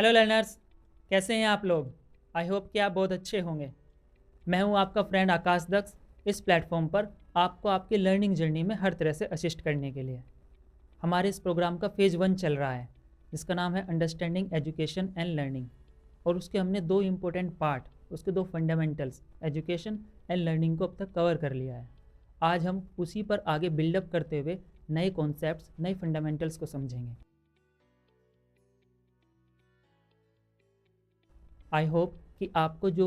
Hello learners, कैसे हैं आप लोग। आई होप कि आप बहुत अच्छे होंगे। मैं हूं आपका फ्रेंड आकाश दक्ष। इस प्लेटफॉर्म पर आपको आपकी लर्निंग जर्नी में हर तरह से असिस्ट करने के लिए हमारे इस प्रोग्राम का फेज़ 1 चल रहा है, जिसका नाम है अंडरस्टैंडिंग एजुकेशन एंड लर्निंग। और उसके हमने दो इम्पोर्टेंट पार्ट, उसके दो फंडामेंटल्स एजुकेशन एंड लर्निंग को अब तक कवर कर लिया है। आज हम उसी पर आगे बिल्डअप करते हुए नए कॉन्सेप्ट्स, नए फंडामेंटल्स को समझेंगे। आई होप कि आपको जो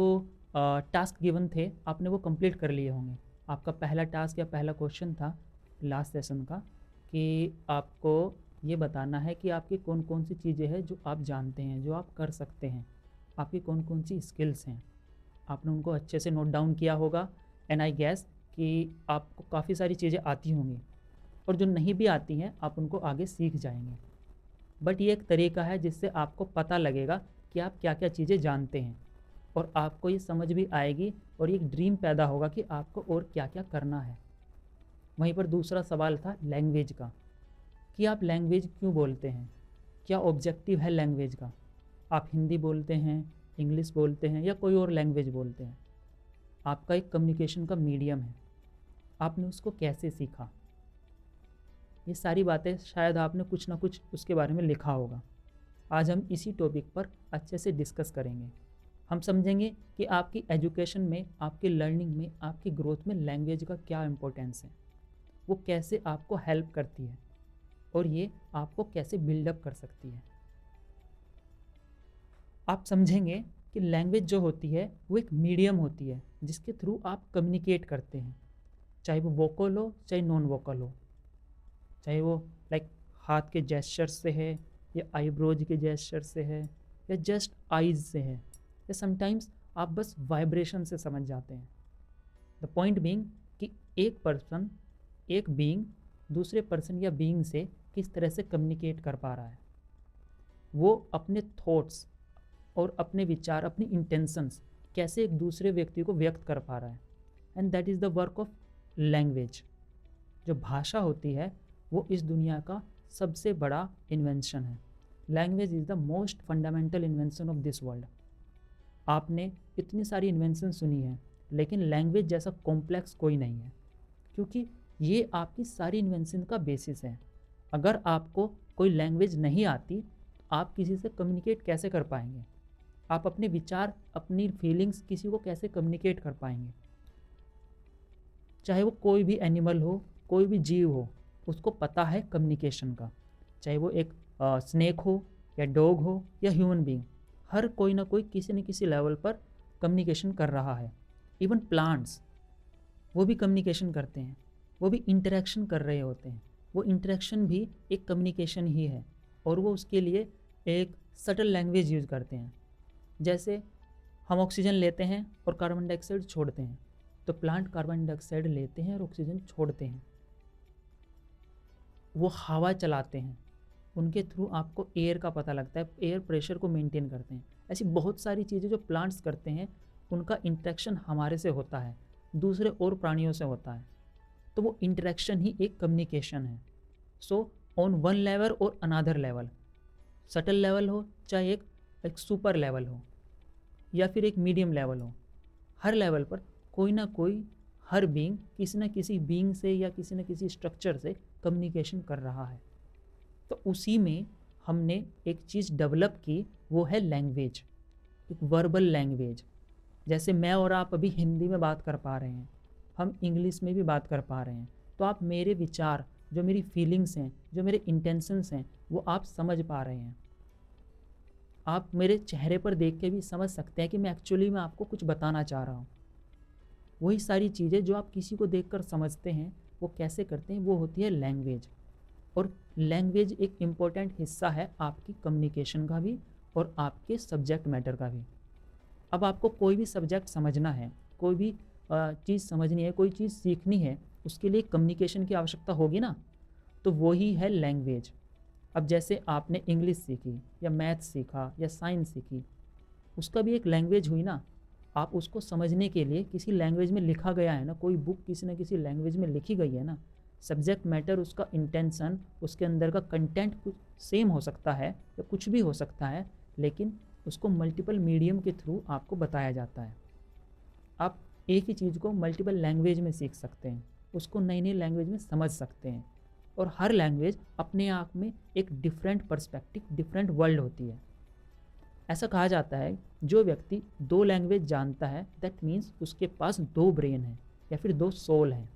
टास्क गिवन थे आपने वो कंप्लीट कर लिए होंगे। आपका पहला टास्क या पहला क्वेश्चन था लास्ट सेशन का कि आपको ये बताना है कि आपकी कौन कौन सी चीज़ें हैं जो आप जानते हैं, जो आप कर सकते हैं, आपकी कौन कौन सी स्किल्स हैं। आपने उनको अच्छे से नोट डाउन किया होगा। एंड आई गैस कि आपको काफ़ी सारी चीज़ें आती होंगी, और जो नहीं भी आती हैं आप उनको आगे सीख जाएंगे। बट ये एक तरीका है जिससे आपको पता लगेगा कि आप क्या क्या चीज़ें जानते हैं, और आपको ये समझ भी आएगी और एक ड्रीम पैदा होगा कि आपको और क्या क्या करना है। वहीं पर दूसरा सवाल था लैंग्वेज का, कि आप लैंग्वेज क्यों बोलते हैं, क्या ऑब्जेक्टिव है लैंग्वेज का। आप हिंदी बोलते हैं, इंग्लिश बोलते हैं या कोई और लैंग्वेज बोलते हैं, आपका एक कम्युनिकेशन का मीडियम है। आपने उसको कैसे सीखा, ये सारी बातें शायद आपने कुछ ना कुछ उसके बारे में लिखा होगा। आज हम इसी टॉपिक पर अच्छे से डिस्कस करेंगे। हम समझेंगे कि आपकी एजुकेशन में, आपकी लर्निंग में, आपकी ग्रोथ में लैंग्वेज का क्या इम्पोर्टेंस है, वो कैसे आपको हेल्प करती है, और ये आपको कैसे बिल्डअप कर सकती है। आप समझेंगे कि लैंग्वेज जो होती है वो एक मीडियम होती है जिसके थ्रू आप कम्युनिकेट करते हैं, चाहे वो वोकल हो चाहे नॉन वोकल हो, चाहे वो लाइक हाथ के जेस्चर से है या आईब्रोज के जेस्चर से है या जस्ट आइज से है, या समटाइम्स आप बस वाइब्रेशन से समझ जाते हैं। द पॉइंट बीइंग कि एक पर्सन, एक बीइंग दूसरे पर्सन या बीइंग से किस तरह से कम्युनिकेट कर पा रहा है, वो अपने थॉट्स और अपने विचार, अपनी इंटेंशंस कैसे एक दूसरे व्यक्ति को व्यक्त कर पा रहा है। And that is the work of language. जो भाषा होती है वो इस दुनिया का सबसे बड़ा इन्वेंशन है। Language is the most fundamental invention of this world. आपने इतनी सारी इन्वेंशन सुनी है, लेकिन लैंग्वेज जैसा कॉम्प्लेक्स कोई नहीं है, क्योंकि ये आपकी सारी इन्वेंशन का बेसिस है। अगर आपको कोई लैंग्वेज नहीं आती तो आप किसी से कम्युनिकेट कैसे कर पाएंगे, आप अपने विचार, अपनी फीलिंग्स किसी को कैसे कम्युनिकेट कर पाएंगे। चाहे वो कोई भी एनिमल हो, कोई भी जीव हो, उसको पता है कम्युनिकेशन का। चाहे वो एक स्नेक हो या डॉग हो या ह्यूमन बीइंग, हर कोई ना कोई किसी न किसी लेवल पर कम्युनिकेशन कर रहा है। इवन प्लांट्स, वो भी कम्युनिकेशन करते हैं, वो भी इंटरेक्शन कर रहे होते हैं। वो इंटरेक्शन भी एक कम्युनिकेशन ही है, और वो उसके लिए एक सटल लैंग्वेज यूज़ करते हैं। जैसे हम ऑक्सीजन लेते हैं और कार्बन डाइऑक्साइड छोड़ते हैं, तो प्लांट कार्बन डाइऑक्साइड लेते हैं और ऑक्सीजन छोड़ते हैं। वो हवा चलाते हैं, उनके थ्रू आपको एयर का पता लगता है, एयर प्रेशर को मेंटेन करते हैं। ऐसी बहुत सारी चीज़ें जो प्लांट्स करते हैं, उनका इंटरेक्शन हमारे से होता है, दूसरे और प्राणियों से होता है। तो वो इंटरेक्शन ही एक कम्युनिकेशन है। सो ऑन वन लेवल और अनादर लेवल, सटल लेवल हो चाहे एक सुपर लेवल हो या फिर एक मीडियम लेवल हो, हर लेवल पर कोई ना कोई, हर बीइंग किसी न किसी बीइंग से या किसी न किसी स्ट्रक्चर से कम्युनिकेशन कर रहा है। तो उसी में हमने एक चीज़ डेवलप की, वो है लैंग्वेज, एक वर्बल लैंग्वेज। जैसे मैं और आप अभी हिंदी में बात कर पा रहे हैं, हम इंग्लिश में भी बात कर पा रहे हैं, तो आप मेरे विचार, जो मेरी फीलिंग्स हैं, जो मेरे इंटेंशंस हैं, वो आप समझ पा रहे हैं। आप मेरे चेहरे पर देख के भी समझ सकते हैं कि मैं एक्चुअली में आपको कुछ बताना चाह रहा हूँ। वही सारी चीज़ें जो आप किसी को देखकर समझते हैं, वो कैसे करते हैं, वो होती है लैंग्वेज। और लैंग्वेज एक इम्पॉर्टेंट हिस्सा है आपकी कम्युनिकेशन का भी और आपके सब्जेक्ट मैटर का भी। अब आपको कोई भी सब्जेक्ट समझना है, कोई भी चीज़ समझनी है, कोई चीज़ सीखनी है, उसके लिए कम्युनिकेशन की आवश्यकता होगी ना, तो वही है लैंग्वेज। अब जैसे आपने इंग्लिश सीखी या मैथ सीखा या साइंस सीखी, उसका भी एक लैंग्वेज हुई ना। आप उसको समझने के लिए किसी लैंग्वेज में लिखा गया है ना, कोई बुक किसी न किसी लैंग्वेज में लिखी गई है ना। सब्जेक्ट मैटर, उसका इंटेंशन, उसके अंदर का कंटेंट कुछ सेम हो सकता है या कुछ भी हो सकता है, लेकिन उसको मल्टीपल मीडियम के थ्रू आपको बताया जाता है। आप एक ही चीज़ को मल्टीपल लैंग्वेज में सीख सकते हैं, उसको नई नई लैंग्वेज में समझ सकते हैं, और हर लैंग्वेज अपने आप में एक डिफरेंट पर्सपेक्टिव, डिफरेंट वर्ल्ड होती है। ऐसा कहा जाता है जो व्यक्ति 2 लैंग्वेज जानता है दैट मीन्स उसके पास 2 ब्रेन हैं या फिर 2 सोल हैं।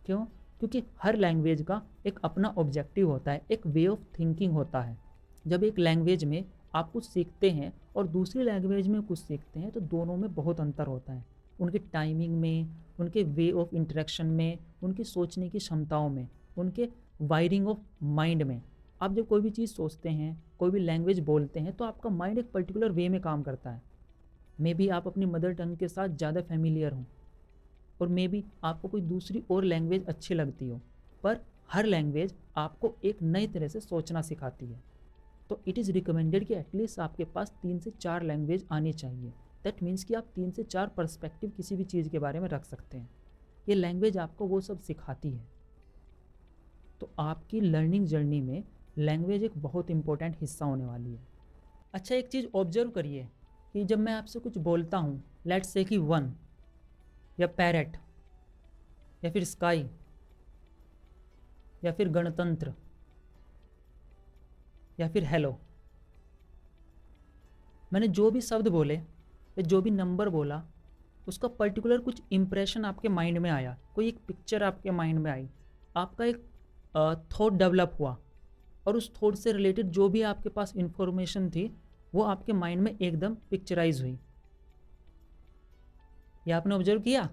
क्यों? क्योंकि हर लैंग्वेज का एक अपना ऑब्जेक्टिव होता है, एक वे ऑफ थिंकिंग होता है। जब एक लैंग्वेज में आप कुछ सीखते हैं और दूसरी लैंग्वेज में कुछ सीखते हैं तो दोनों में बहुत अंतर होता है, उनकी टाइमिंग में, उनके वे ऑफ इंटरेक्शन में, उनकी सोचने की क्षमताओं में, उनके वायरिंग ऑफ माइंड में। आप जब कोई भी चीज़ सोचते हैं, कोई भी लैंग्वेज बोलते हैं तो आपका माइंड एक पर्टिकुलर वे में काम करता है। मे बी आप अपनी मदर टंग के साथ ज़्यादा फेमिलियर हों और मे बी आपको कोई दूसरी और लैंग्वेज अच्छी लगती हो, पर हर लैंग्वेज आपको एक नई तरह से सोचना सिखाती है। तो इट इज़ रिकमेंडेड कि एटलीस्ट आपके पास 3 से 4 लैंग्वेज आनी चाहिए। दैट मीन्स कि आप 3 से 4 पर्सपेक्टिव किसी भी चीज़ के बारे में रख सकते हैं। ये लैंग्वेज आपको वो सब सिखाती है। तो आपकी लर्निंग जर्नी में लैंग्वेज एक बहुत इंपॉर्टेंट हिस्सा होने वाली है। अच्छा, एक चीज़ ऑब्जर्व करिए कि जब मैं आपसे कुछ बोलता हूँ, लेट्स से कि 1 या पैरेट या फिर स्काई या फिर गणतंत्र या फिर हेलो, मैंने जो भी शब्द बोले या जो भी नंबर बोला उसका पर्टिकुलर कुछ इम्प्रेशन आपके माइंड में आया, कोई एक पिक्चर आपके माइंड में आई, आपका एक थॉट डेवलप हुआ और उस थॉट से रिलेटेड जो भी आपके पास इंफॉर्मेशन थी वो आपके माइंड में एकदम पिक्चराइज हुई। या आपने ऑब्जर्व किया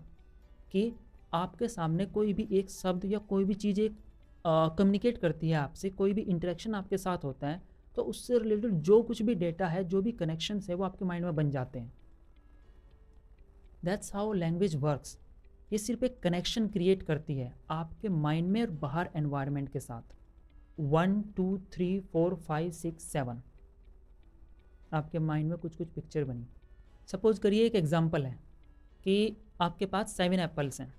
कि आपके सामने कोई भी एक शब्द या कोई भी चीज़ एक कम्युनिकेट करती है आपसे, कोई भी इंटरेक्शन आपके साथ होता है तो उससे रिलेटेड जो कुछ भी डेटा है, जो भी कनेक्शंस है वो आपके माइंड में बन जाते हैं। That's how language works. ये सिर्फ एक कनेक्शन क्रिएट करती है आपके माइंड में और बाहर एनवायरनमेंट के साथ। 1 2 3 4 5 6 7 आपके माइंड में कुछ कुछ पिक्चर बनी। सपोज करिए, एक एग्जांपल है कि आपके पास 7 एप्पल्स हैं,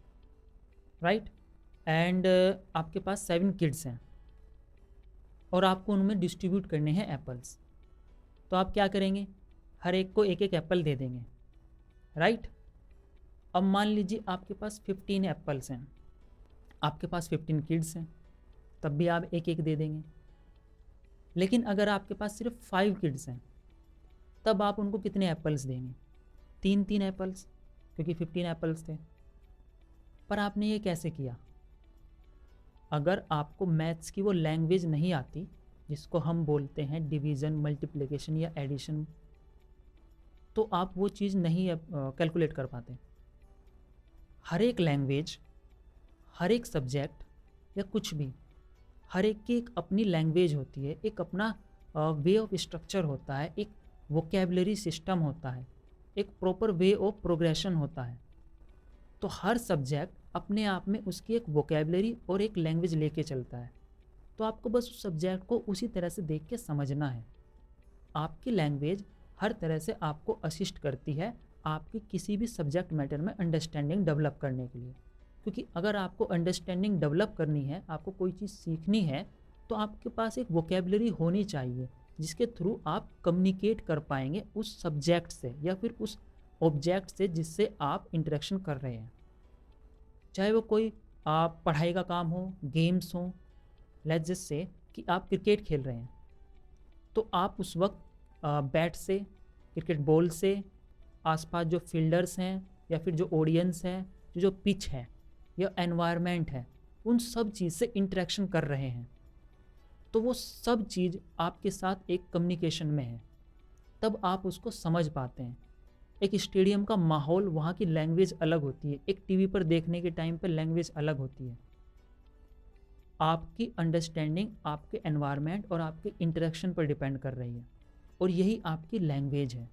राइट, एंड आपके पास 7 किड्स हैं और आपको उनमें डिस्ट्रीब्यूट करने हैं एप्पल्स। तो आप क्या करेंगे? हर एक को एक एक एप्पल दे देंगे, राइट। अब मान लीजिए आपके पास 15 एप्पल्स हैं, आपके पास 15 किड्स हैं, तब भी आप एक एक दे देंगे। लेकिन अगर आपके पास सिर्फ 5 किड्स हैं तब आप उनको कितने एप्पल्स देंगे? 3 एप्पल्स, क्योंकि 15 एप्पल्स थे। पर आपने ये कैसे किया? अगर आपको मैथ्स की वो लैंग्वेज नहीं आती जिसको हम बोलते हैं डिवीज़न, मल्टीप्लिकेशन या एडिशन, तो आप वो चीज़ नहीं कैलकुलेट कर पाते। हर एक लैंग्वेज, हर एक सब्जेक्ट या कुछ भी, हर एक की एक अपनी लैंग्वेज होती है, एक अपना वे ऑफ स्ट्रक्चर होता है, एक वोकेबलरी सिस्टम होता है, एक प्रॉपर वे ऑफ प्रोग्रेशन होता है। तो हर सब्जेक्ट अपने आप में उसकी एक वोकेबलरी और एक लैंग्वेज लेके चलता है। तो आपको बस उस सब्जेक्ट को उसी तरह से देख के समझना है। आपकी लैंग्वेज हर तरह से आपको असिस्ट करती है आपकी किसी भी सब्जेक्ट मैटर में अंडरस्टैंडिंग डेवलप करने के लिए। क्योंकि अगर आपको अंडरस्टैंडिंग डेवलप करनी है, आपको कोई चीज़ सीखनी है, तो आपके पास एक वोकेबलरी होनी चाहिए जिसके थ्रू आप कम्युनिकेट कर पाएंगे उस सब्जेक्ट से या फिर उस ऑब्जेक्ट से जिससे आप इंटरेक्शन कर रहे हैं। चाहे वो कोई आप पढ़ाई का काम हो, गेम्स हो, लेट्स जस्ट से कि आप क्रिकेट खेल रहे हैं, तो आप उस वक्त बैट से, क्रिकेट बॉल से, आसपास जो फील्डर्स हैं या फिर जो ऑडियंस है, जो पिच है या एनवायरनमेंट है, उन सब चीज़ से इंटरेक्शन कर रहे हैं। तो वो सब चीज़ आपके साथ एक कम्युनिकेशन में है, तब आप उसको समझ पाते हैं। एक स्टेडियम का माहौल, वहाँ की लैंग्वेज अलग होती है, एक टीवी पर देखने के टाइम पर लैंग्वेज अलग होती है। आपकी अंडरस्टैंडिंग आपके एनवायरनमेंट और आपके इंटरेक्शन पर डिपेंड कर रही है, और यही आपकी लैंग्वेज है।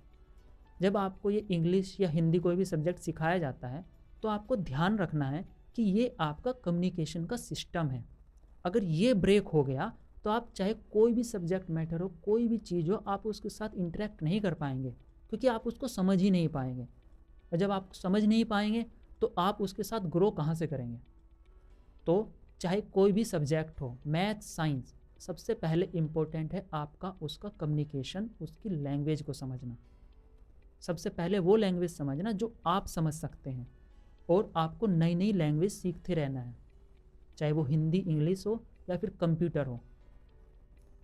जब आपको ये इंग्लिश या हिंदी कोई भी सब्जेक्ट सिखाया जाता है तो आपको ध्यान रखना है कि ये आपका कम्युनिकेशन का सिस्टम है। अगर ये ब्रेक हो गया तो आप चाहे कोई भी सब्जेक्ट मैटर हो, कोई भी चीज़ हो, आप उसके साथ इंटरेक्ट नहीं कर पाएंगे, क्योंकि आप उसको समझ ही नहीं पाएंगे। और जब आप समझ नहीं पाएंगे तो आप उसके साथ ग्रो कहाँ से करेंगे? तो चाहे कोई भी सब्जेक्ट हो, मैथ, साइंस, सबसे पहले इम्पोर्टेंट है आपका उसका कम्युनिकेशन, उसकी लैंग्वेज को समझना। सबसे पहले वो लैंग्वेज समझना जो आप समझ सकते हैं, और आपको नई नई लैंग्वेज सीखते रहना है, चाहे वो हिंदी इंग्लिश हो या फिर कंप्यूटर हो।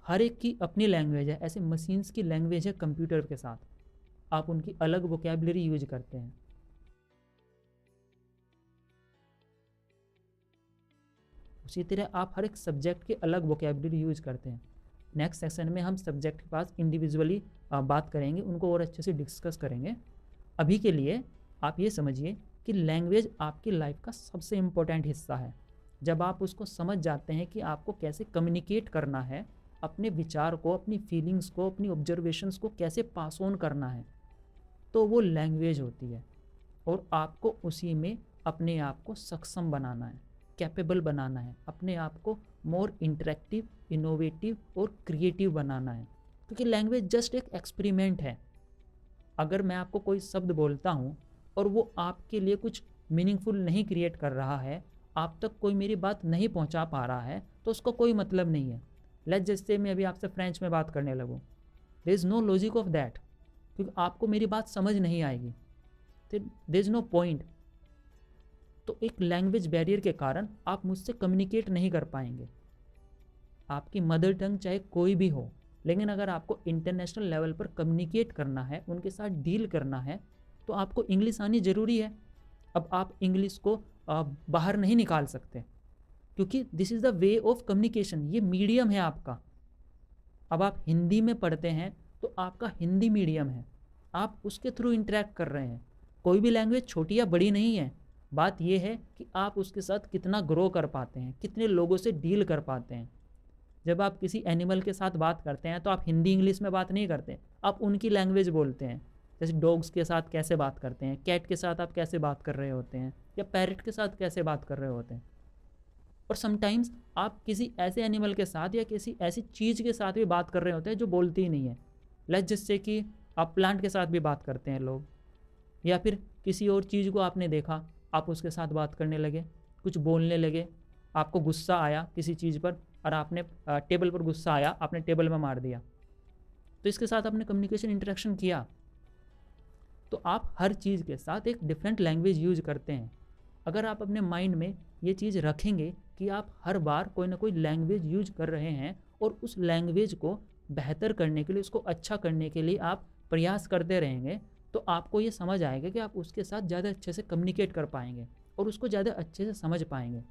हर एक की अपनी लैंग्वेज है, ऐसे मशीन्स की लैंग्वेज है कंप्यूटर के साथ, आप उनकी अलग वोकैबुलरी यूज करते हैं। उसी तरह आप हर एक सब्जेक्ट की अलग वोकैबुलरी यूज करते हैं। नेक्स्ट सेक्शन में हम सब्जेक्ट के पास इंडिविजुअली बात करेंगे, उनको और अच्छे से डिस्कस करेंगे। अभी के लिए आप ये समझिए कि लैंग्वेज आपकी लाइफ का सबसे इम्पोर्टेंट हिस्सा है। जब आप उसको समझ जाते हैं कि आपको कैसे कम्युनिकेट करना है, अपने विचार को, अपनी फीलिंग्स को, अपनी ऑब्जर्वेशंस को कैसे पास ऑन करना है, तो वो लैंग्वेज होती है। और आपको उसी में अपने आप को सक्षम बनाना है, कैपेबल बनाना है, अपने आप को मोर इंटरेक्टिव, इनोवेटिव और क्रिएटिव बनाना है। क्योंकि लैंग्वेज जस्ट एक एक्सपेरिमेंट है। अगर मैं आपको कोई शब्द बोलता हूँ और वो आपके लिए कुछ मीनिंगफुल नहीं क्रिएट कर रहा है, आप तक कोई मेरी बात नहीं पहुँचा पा रहा है, तो उसका कोई मतलब नहीं है। लेट्स जस्ट से मैं अभी आपसे फ्रेंच में बात करने लगूँ, there is no logic of that, क्योंकि आपको मेरी बात समझ नहीं आएगी, तो देयर इज़ नो पॉइंट। तो एक लैंग्वेज बैरियर के कारण आप मुझसे कम्युनिकेट नहीं कर पाएंगे। आपकी मदर टंग चाहे कोई भी हो, लेकिन अगर आपको इंटरनेशनल लेवल पर कम्युनिकेट करना है, उनके साथ डील करना है, तो आपको इंग्लिश आनी ज़रूरी है। अब आप इंग्लिश को बाहर नहीं निकाल सकते, क्योंकि this is the way of communication, ये मीडियम है आपका। अब आप हिंदी में पढ़ते हैं तो आपका हिंदी मीडियम है, आप उसके थ्रू इंटरेक्ट कर रहे हैं। कोई भी लैंग्वेज छोटी या बड़ी नहीं है, बात यह है कि आप उसके साथ कितना ग्रो कर पाते हैं, कितने लोगों से डील कर पाते हैं। जब आप किसी एनिमल के साथ बात करते हैं तो आप हिंदी इंग्लिश में बात नहीं करते, आप उनकी लैंग्वेज बोलते हैं। जैसे डॉग्स के साथ कैसे बात करते हैं, कैट के साथ आप कैसे बात कर रहे होते हैं, या पैरट के साथ कैसे बात कर रहे होते हैं। और समटाइम्स आप किसी ऐसे एनिमल के साथ या किसी ऐसी चीज़ के साथ भी बात कर रहे होते हैं जो बोलती ही नहीं है। लेट्स जिससे कि आप प्लांट के साथ भी बात करते हैं लोग, या फिर किसी और चीज़ को आपने देखा, आप उसके साथ बात करने लगे, कुछ बोलने लगे, आपको गुस्सा आया किसी चीज़ पर और आपने टेबल पर गुस्सा आया, आपने टेबल में मार दिया, तो इसके साथ आपने कम्युनिकेशन इंटरेक्शन किया। तो आप हर चीज़ के साथ एक डिफरेंट लैंग्वेज यूज करते हैं। अगर आप अपने माइंड में ये चीज़ रखेंगे कि आप हर बार कोई ना कोई लैंग्वेज यूज कर रहे हैं और उस लैंग्वेज को बेहतर करने के लिए, उसको अच्छा करने के लिए आप प्रयास करते रहेंगे, तो आपको ये समझ आएगा कि आप उसके साथ ज़्यादा अच्छे से कम्युनिकेट कर पाएंगे और उसको ज़्यादा अच्छे से समझ पाएंगे।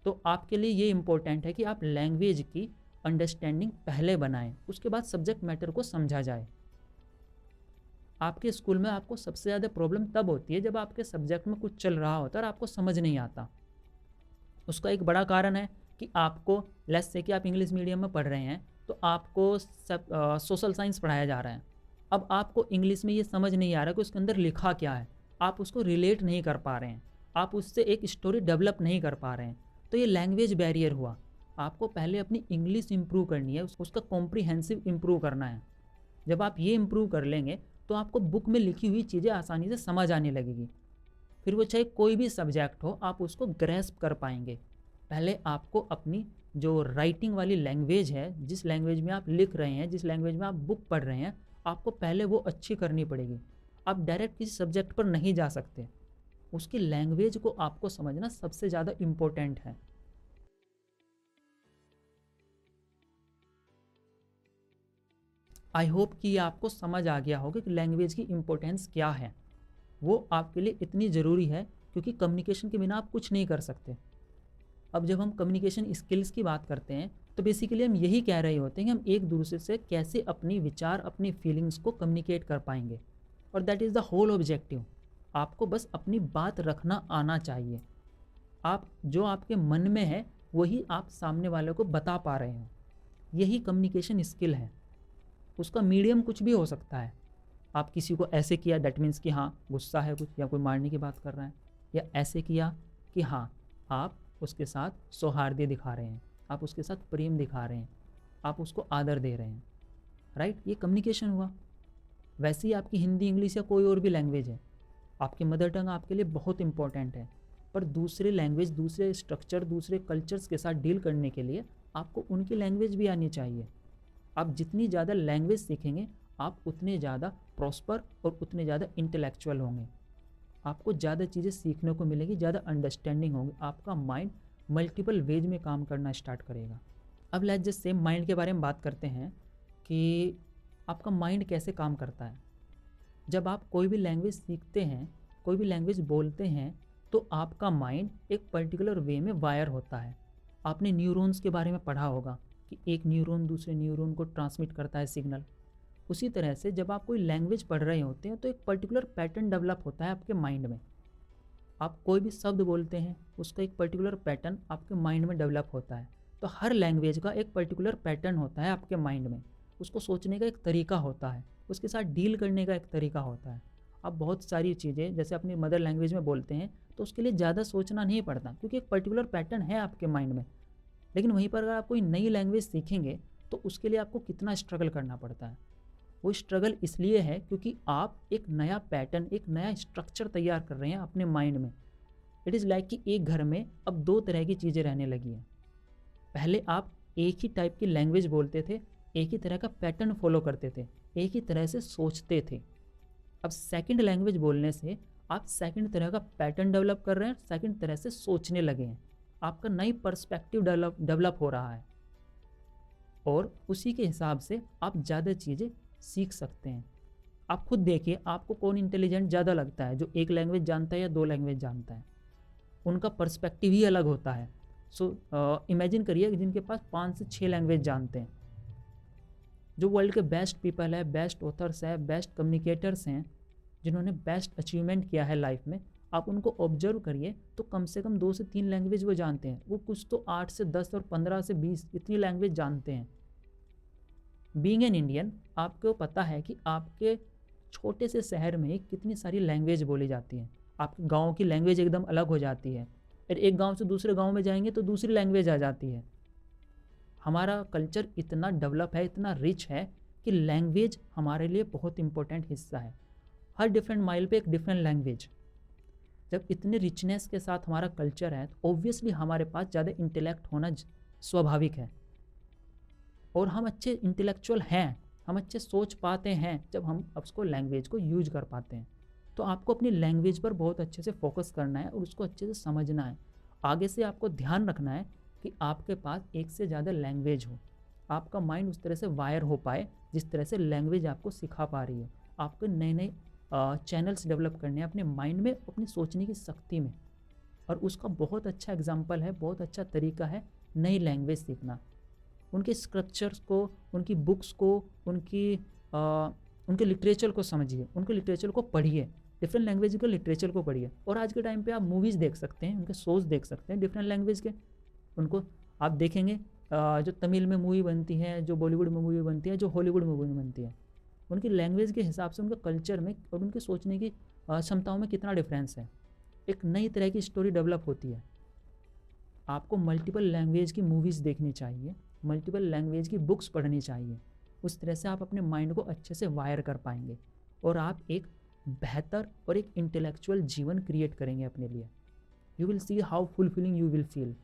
तो आपके लिए ये इम्पोर्टेंट है कि आप लैंग्वेज की अंडरस्टैंडिंग पहले बनाएं, उसके बाद सब्जेक्ट मैटर को समझा जाए। आपके स्कूल में आपको सबसे ज़्यादा प्रॉब्लम तब होती है जब आपके सब्जेक्ट में कुछ चल रहा होता है और आपको समझ नहीं आता। उसका एक बड़ा कारण है कि आपको, लेट्स से कि आप इंग्लिश मीडियम में पढ़ रहे हैं, तो आपको सोशल साइंस पढ़ाया जा रहा है। अब आपको इंग्लिश में ये समझ नहीं आ रहा कि उसके अंदर लिखा क्या है, आप उसको रिलेट नहीं कर पा रहे हैं, आप उससे एक स्टोरी डेवलप नहीं कर पा रहे हैं, तो ये लैंग्वेज बैरियर हुआ। आपको पहले अपनी इंग्लिश इंप्रूव करनी है, उसका कॉम्प्रिहेंसिव इंप्रूव करना है। जब आप ये इंप्रूव कर लेंगे तो आपको बुक में लिखी हुई चीज़ें आसानी से समझ आने लगेगी। फिर वो चाहे कोई भी सब्जेक्ट हो, आप उसको ग्रैस्प कर पाएंगे। पहले आपको अपनी जो राइटिंग वाली लैंग्वेज है, जिस लैंग्वेज में आप लिख रहे हैं, जिस लैंग्वेज में आप बुक पढ़ रहे हैं, आपको पहले वो अच्छी करनी पड़ेगी। आप डायरेक्ट किसी सब्जेक्ट पर नहीं जा सकते, उसकी लैंग्वेज को आपको समझना सबसे ज़्यादा इम्पोर्टेंट है। आई होप कि आपको समझ आ गया होगा कि लैंग्वेज की इम्पोर्टेंस क्या है। वो आपके लिए इतनी ज़रूरी है क्योंकि कम्युनिकेशन के बिना आप कुछ नहीं कर सकते। अब जब हम कम्युनिकेशन स्किल्स की बात करते हैं तो बेसिकली हम यही कह रहे होते हैं कि हम एक दूसरे से कैसे अपनी विचार, अपनी फीलिंग्स को कम्युनिकेट कर पाएंगे, और that is the whole objective. आपको बस अपनी बात रखना आना चाहिए। आप जो आपके मन में है वही आप सामने वाले को बता पा रहे हैं, यही कम्युनिकेशन स्किल है। उसका मीडियम कुछ भी हो सकता है। आप किसी को ऐसे किया, दैट मीन्स कि हाँ गुस्सा है कुछ, या कोई मारने की बात कर रहा है, या ऐसे किया कि हाँ आप उसके साथ सौहार्द दिखा रहे हैं, आप उसके साथ प्रेम दिखा रहे हैं, आप उसको आदर दे रहे हैं, राइट। ये कम्युनिकेशन हुआ। वैसे ही आपकी हिंदी, इंग्लिश या कोई और भी लैंग्वेज है, आपकी मदर टंग आपके लिए बहुत इंपॉर्टेंट है, पर दूसरे लैंग्वेज, दूसरे स्ट्रक्चर, दूसरे कल्चर्स के साथ डील करने के लिए आपको उनकी लैंग्वेज भी आनी चाहिए। आप जितनी ज़्यादा लैंग्वेज सीखेंगे आप उतने ज़्यादा प्रॉस्पर और उतने ज़्यादा इंटेलेक्चुअल होंगे। आपको ज़्यादा चीज़ें सीखने को मिलेगी, ज़्यादा अंडरस्टैंडिंग होगी, आपका माइंड मल्टीपल वेज में काम करना स्टार्ट करेगा। अब लेट्स जस्ट सेम माइंड के बारे में बात करते हैं कि आपका माइंड कैसे काम करता है। जब आप कोई भी लैंग्वेज सीखते हैं, कोई भी लैंग्वेज बोलते हैं, तो आपका माइंड एक पर्टिकुलर वे में वायर होता है। आपने न्यूरॉन्स के बारे में पढ़ा होगा कि एक न्यूरॉन दूसरे न्यूरॉन को ट्रांसमिट करता है सिग्नल। उसी तरह से जब आप कोई लैंग्वेज पढ़ रहे होते हैं तो एक पर्टिकुलर पैटर्न डेवलप होता है आपके माइंड में। आप कोई भी शब्द बोलते हैं उसका एक पर्टिकुलर पैटर्न आपके माइंड में डेवलप होता है। तो हर लैंग्वेज का एक पर्टिकुलर पैटर्न होता है आपके माइंड में। उसको सोचने का एक तरीका होता है, उसके साथ डील करने का एक तरीका होता है। आप बहुत सारी चीज़ें जैसे अपनी मदर लैंग्वेज में बोलते हैं तो उसके लिए ज़्यादा सोचना नहीं पड़ता क्योंकि एक पर्टिकुलर पैटर्न है आपके माइंड में। लेकिन वहीं पर अगर आप कोई नई लैंग्वेज सीखेंगे तो उसके लिए आपको कितना स्ट्रगल करना पड़ता है। वो स्ट्रगल इसलिए है क्योंकि आप एक नया पैटर्न, एक नया स्ट्रक्चर तैयार कर रहे हैं अपने माइंड में। इट इज़ लाइक कि एक घर में अब दो तरह की चीज़ें रहने लगी हैं। पहले आप एक ही टाइप की लैंग्वेज बोलते थे, एक ही तरह का पैटर्न फॉलो करते थे, एक ही तरह से सोचते थे। अब सेकंड लैंग्वेज बोलने से आप सेकंड तरह का पैटर्न डेवलप कर रहे हैं, सेकंड तरह से सोचने लगे हैं। आपका नई पर्सपेक्टिव डेवलप हो रहा है और उसी के हिसाब से आप ज़्यादा चीज़ें सीख सकते हैं। आप खुद देखिए आपको कौन इंटेलिजेंट ज़्यादा लगता है, जो एक लैंग्वेज जानता है या दो लैंग्वेज जानता है। उनका पर्सपेक्टिव ही अलग होता है। सो इमेजिन करिए कि जिनके पास 5 से 6 लैंग्वेज जानते हैं, जो वर्ल्ड के बेस्ट पीपल है, बेस्ट ऑथर्स है, बेस्ट कम्युनिकेटर्स हैं, जिन्होंने बेस्ट अचीवमेंट किया है लाइफ में, आप उनको ऑब्जर्व करिए तो कम से कम 2 से 3 लैंग्वेज वो जानते हैं। वो कुछ तो 8 से 10 और 15 से 20 इतनी लैंग्वेज जानते हैं। बीइंग एन इंडियन, आपको पता है कि आपके छोटे से शहर में कितनी सारी लैंग्वेज बोली जाती हैं। आपके गांव की लैंग्वेज एकदम अलग हो जाती है, फिर एक गांव से दूसरे गांव में जाएंगे तो दूसरी लैंग्वेज आ जाती है। हमारा कल्चर इतना डेवलप है, इतना रिच है कि लैंग्वेज हमारे लिए बहुत इंपॉर्टेंट हिस्सा है। हर डिफरेंट माइल पे एक डिफरेंट लैंग्वेज। जब इतने रिचनेस के साथ हमारा कल्चर है तो ऑब्वियसली हमारे पास ज़्यादा इंटेलेक्ट होना स्वाभाविक है। और हम अच्छे इंटेलेक्चुअल हैं, हम अच्छे सोच पाते हैं जब हम उसको लैंग्वेज को यूज कर पाते हैं। तो आपको अपनी लैंग्वेज पर बहुत अच्छे से फोकस करना है और उसको अच्छे से समझना है। आगे से आपको ध्यान रखना है कि आपके पास एक से ज़्यादा लैंग्वेज हो, आपका माइंड उस तरह से वायर हो पाए जिस तरह से लैंग्वेज आपको सिखा पा रही हो। आपको नए नए चैनल्स डेवलप करने हैं अपने माइंड में, अपनी सोचने की शक्ति में। और उसका बहुत अच्छा एग्जाम्पल है, बहुत अच्छा तरीका है नई लैंग्वेज सीखना। उनके स्क्रिप्चर्स को, उनकी बुक्स को, उनके लिटरेचर को समझिए, उनके लिटरेचर को पढ़िए, डिफरेंट लैंग्वेज के लिटरेचर को पढ़िए। और आज के टाइम पे आप मूवीज़ देख सकते हैं, उनके शोज़ देख सकते हैं डिफरेंट लैंग्वेज के। उनको आप देखेंगे जो तमिल में मूवी बनती है, जो बॉलीवुड में मूवी बनती है, जो हॉलीवुड मूवी में बनती है, उनकी लैंग्वेज के हिसाब से उनके कल्चर में और उनके सोचने की क्षमताओं में कितना डिफरेंस है। एक नई तरह की स्टोरी डेवलप होती है। आपको मल्टीपल लैंग्वेज की मूवीज़ देखनी चाहिए, मल्टीपल लैंग्वेज की बुक्स पढ़नी चाहिए। उस तरह से आप अपने माइंड को अच्छे से वायर कर पाएंगे और आप एक बेहतर और एक इंटेलेक्चुअल जीवन क्रिएट करेंगे अपने लिए। You will see how fulfilling you will feel.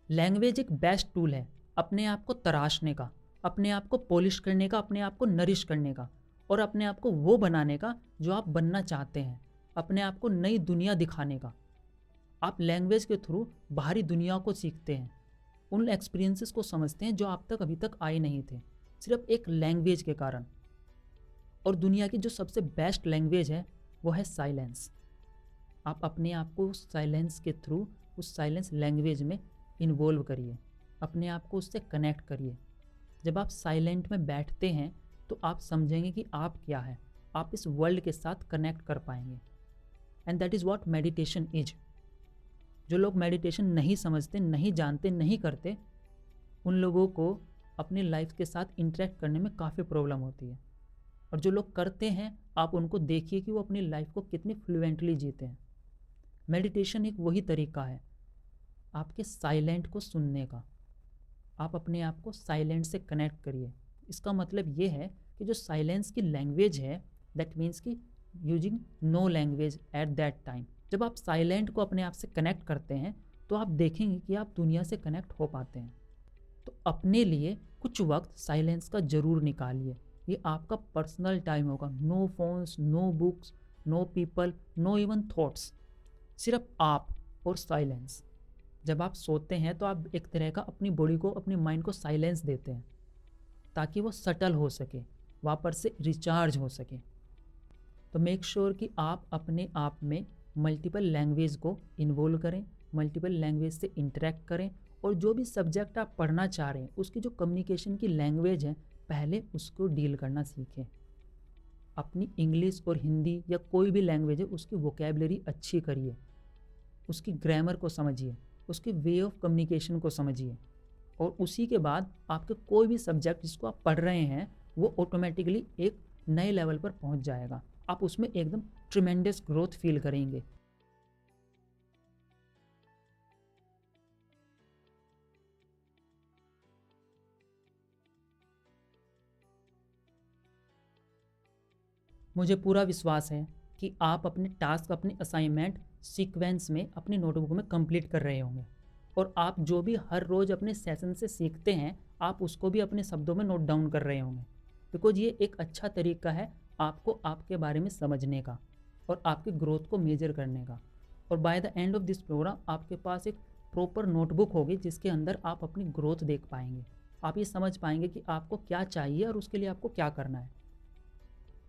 Language एक बेस्ट टूल है अपने आप को तराशने का, अपने आप को पॉलिश करने का, अपने आप को नरिश करने का और अपने आप को वो बनाने का जो आप बनना चाहते हैं, अपने आप को नई दुनिया दिखाने का। आप लैंग्वेज के थ्रू बाहरी दुनिया को सीखते हैं, उन एक्सपीरियंसेस को समझते हैं जो आप तक अभी तक आए नहीं थे, सिर्फ एक लैंग्वेज के कारण। और दुनिया की जो सबसे बेस्ट लैंग्वेज है वो है साइलेंस। आप अपने आप को उस साइलेंस के थ्रू, उस साइलेंस लैंग्वेज में इन्वॉल्व करिए, अपने आप को उससे कनेक्ट करिए। जब आप साइलेंट में बैठते हैं तो आप समझेंगे कि आप क्या है, आप इस वर्ल्ड के साथ कनेक्ट कर पाएंगे। And that is what meditation is. जो लोग मेडिटेशन नहीं समझते, नहीं जानते, नहीं करते, उन लोगों को अपनी लाइफ के साथ इंटरेक्ट करने में काफ़ी प्रॉब्लम होती है। और जो लोग करते हैं आप उनको देखिए कि वो अपनी लाइफ को कितनी फ्लुएंटली जीते हैं। मेडिटेशन एक वही तरीका है आपके साइलेंट को सुनने का। आप अपने आप को साइलेंट से कनेक्ट करिए। इसका मतलब ये है कि जो साइलेंस की लैंग्वेज है, दैट मीन्स कि using no language at that time. जब आप साइलेंट को अपने आप से कनेक्ट करते हैं तो आप देखेंगे कि आप दुनिया से कनेक्ट हो पाते हैं। तो अपने लिए कुछ वक्त साइलेंस का ज़रूर निकालिए। ये आपका पर्सनल टाइम होगा। No phones, no books, no people, no even thoughts, सिर्फ आप और साइलेंस। जब आप सोते हैं तो आप एक तरह का अपनी बॉडी को, अपनी माइंड को साइलेंस देते हैं ताकि वो सटल हो सके, वापस से रिचार्ज हो सके। तो मेक श्योर कि आप अपने आप में मल्टीपल लैंग्वेज को इन्वॉल्व करें, मल्टीपल लैंग्वेज से इंटरेक्ट करें, और जो भी सब्जेक्ट आप पढ़ना चाह रहे हैं उसकी जो कम्युनिकेशन की लैंग्वेज है पहले उसको डील करना सीखें। अपनी इंग्लिश और हिंदी या कोई भी लैंग्वेज है उसकी वोकेबलरी अच्छी करिए, उसकी ग्रामर को समझिए, उसके वे ऑफ कम्युनिकेशन को समझिए, और उसी के बाद आपके कोई भी सब्जेक्ट जिसको आप पढ़ रहे हैं वो ऑटोमेटिकली एक नए लेवल पर पहुंच जाएगा। आप उसमें एकदम ट्रिमेंडस ग्रोथ फील करेंगे। मुझे पूरा विश्वास है कि आप अपने टास्क, अपने असाइनमेंट सीक्वेंस में अपनी नोटबुक में कंप्लीट कर रहे होंगे, और आप जो भी हर रोज़ अपने सेशन से सीखते हैं आप उसको भी अपने शब्दों में नोट डाउन कर रहे होंगे। बिकॉज ये एक अच्छा तरीका है आपको आपके बारे में समझने का और आपकी ग्रोथ को मेजर करने का। और by the end of this program आपके पास एक प्रॉपर नोटबुक होगी जिसके अंदर आप अपनी ग्रोथ देख पाएंगे। आप ये समझ पाएंगे कि आपको क्या चाहिए और उसके लिए आपको क्या करना है।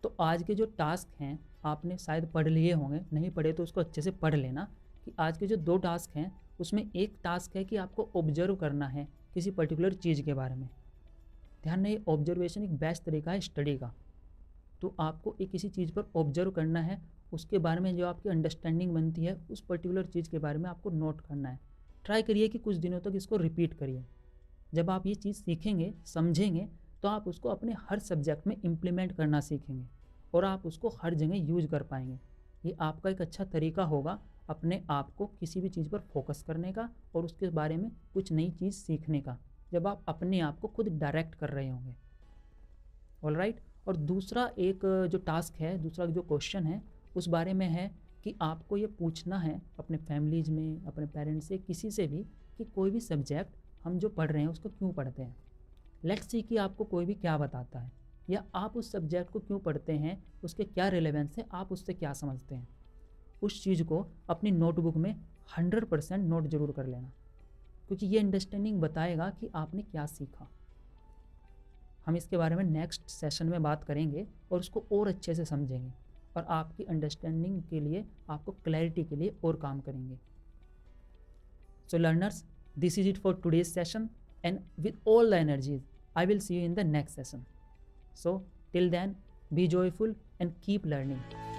तो आज के जो टास्क हैं आपने शायद पढ़ लिए होंगे, नहीं पढ़े तो उसको अच्छे से पढ़ लेना कि आज के जो 2 टास्क हैं उसमें एक टास्क है कि आपको ऑब्जर्व करना है किसी पर्टिकुलर चीज़ के बारे में। ध्यान रहे, ऑब्जर्वेशन एक बेस्ट तरीका है स्टडी का। तो आपको एक किसी चीज़ पर ऑब्जर्व करना है, उसके बारे में जो आपकी अंडरस्टैंडिंग बनती है उस पर्टिकुलर चीज़ के बारे में आपको नोट करना है। ट्राई करिए कि कुछ दिनों तक इसको रिपीट करिए। जब आप ये चीज़ सीखेंगे, समझेंगे, तो आप उसको अपने हर सब्जेक्ट में इम्प्लीमेंट करना सीखेंगे और आप उसको हर जगह यूज कर पाएंगे। ये आपका एक अच्छा तरीका होगा अपने आप को किसी भी चीज़ पर फोकस करने का और उसके बारे में कुछ नई चीज़ सीखने का, जब आप अपने आप को खुद डायरेक्ट कर रहे होंगे। All right. और दूसरा एक जो टास्क है, दूसरा जो क्वेश्चन है उस बारे में है कि आपको ये पूछना है अपने फैमिलीज में, अपने पेरेंट्स से, किसी से भी, कि कोई भी सब्जेक्ट हम जो पढ़ रहे हैं उसको क्यों पढ़ते हैं। लेट्स सी कि आपको कोई भी क्या बताता है या आप उस सब्जेक्ट को क्यों पढ़ते हैं, उसके क्या रिलेवेंस है, आप उससे क्या समझते हैं। उस चीज़ को अपनी नोटबुक में 100% नोट जरूर कर लेना, क्योंकि ये अंडरस्टैंडिंग बताएगा कि आपने क्या सीखा। हम इसके बारे में नेक्स्ट सेशन में बात करेंगे और उसको और अच्छे से समझेंगे और आपकी अंडरस्टैंडिंग के लिए, आपको क्लैरिटी के लिए और काम करेंगे। So learners, this is it for today's session, and with all the energies, I will see you in the next session. So till then, be joyful and keep learning.